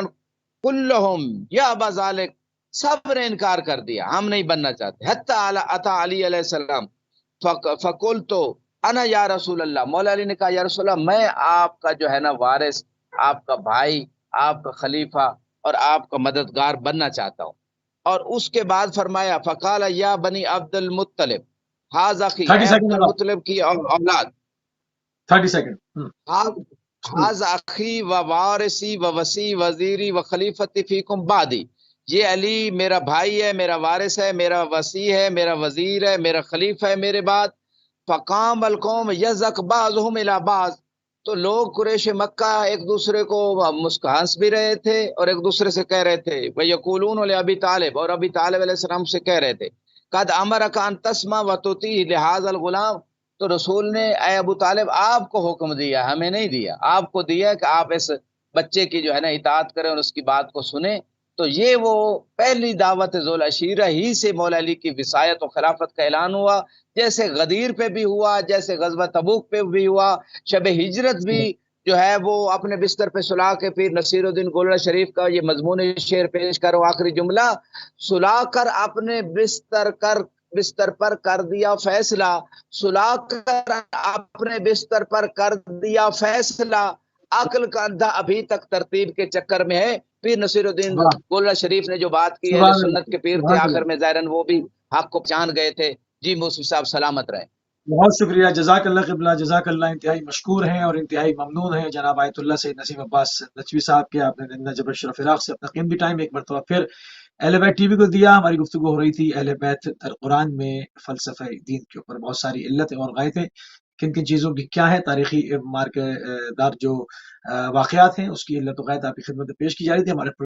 کلہم یا ابا ذالک، سب نے انکار کر دیا، ہم نہیں بننا چاہتے۔ حتی اتا علی علیہ السلام فقلت انا یا رسول اللہ، مولا علی نے کہا یا رسول اللہ میں آپ کا جو ہے نا وارث، آپ کا بھائی، آپ کا خلیفہ اور آپ کا مددگار بننا چاہتا ہوں۔ اور اس کے بعد فرمایا فقال یا بنی عبد المطلب ھذا اخی، 30 اے عبد سیکنڈ المطلب کی اولاد، 30 سیکنڈ ھذا اخی و وارثی و وصی وزیری و خلیفتی فیکم بعدی، یہ علی میرا بھائی ہے، میرا وارث ہے، میرا وصی ہے، میرا وزیر ہے، میرا خلیفہ ہے میرے بعد۔ فقام القوم یزک بعضهم الی بعض، تو لوگ قریش مکہ ایک دوسرے کو ہنس بھی رہے تھے اور ایک دوسرے سے کہہ رہے تھے وَيَقُولُونَ لِأَبِي طالب، اور ابی طالب علیہ السلام سے کہہ رہے تھے قد امرک ان تسمع وتطیع لہذا الغلام، تو رسول نے اے ابو طالب آپ کو حکم دیا، ہمیں نہیں دیا، آپ کو دیا کہ آپ اس بچے کی جو ہے نا اطاعت کریں اور اس کی بات کو سنیں۔ تو یہ وہ پہلی دعوت ذوالعشیرہ ہی سے مولا علی کی وصایت و خلافت کا اعلان ہوا، جیسے غدیر پہ بھی ہوا، جیسے غزوہ تبوک پہ بھی ہوا، شب ہجرت بھی جو ہے وہ اپنے بستر پہ سلا کے پھر نصیر الدین گولڑا شریف کا یہ مضمون شعر پیش کرو، آخری جملہ سلا کر اپنے بستر پر کر دیا فیصلہ، سلا کر اپنے بستر پر کر دیا فیصلہ، عقل کا اندھا ابھی تک ترتیب کے چکر میں ہے۔ پیر نصیر الدین واہ، گولڑا شریف نے جو بات کی، اہل سبحان اللہ، سنت کے پیر تھے، سبحان اللہ، آخر میں ظاہراً وہ بھی حق کو پہچان گئے تھے۔ جی موسوی صاحب سلامت رہیں۔ بہت شکریہ، جزاک اللہ قبلہ، جزاک اللہ، انتہائی مشکور ہیں اور انتہائی ممنون ہیں جناب آیت اللہ سید نسیم عباس نچوی صاحب کے، آپ نے نجف الشرف عراق سے اپنا قیمتی ٹائم ایک مرتبہ پھر اہل بیت ٹی وی کو دیا۔ ہماری گفتگو ہو رہی تھی اہل بیت در قرآن میں فلسفہ دین کے اوپر، بہت ساری علتیں اور غایتیں کن کن چیزوں کی کیا ہے، تاریخی مارک دار جو واقعات ہیں اس کی علت و غایت آپ کی خدمت میں پیش کی جا رہی تھی۔ ہمارے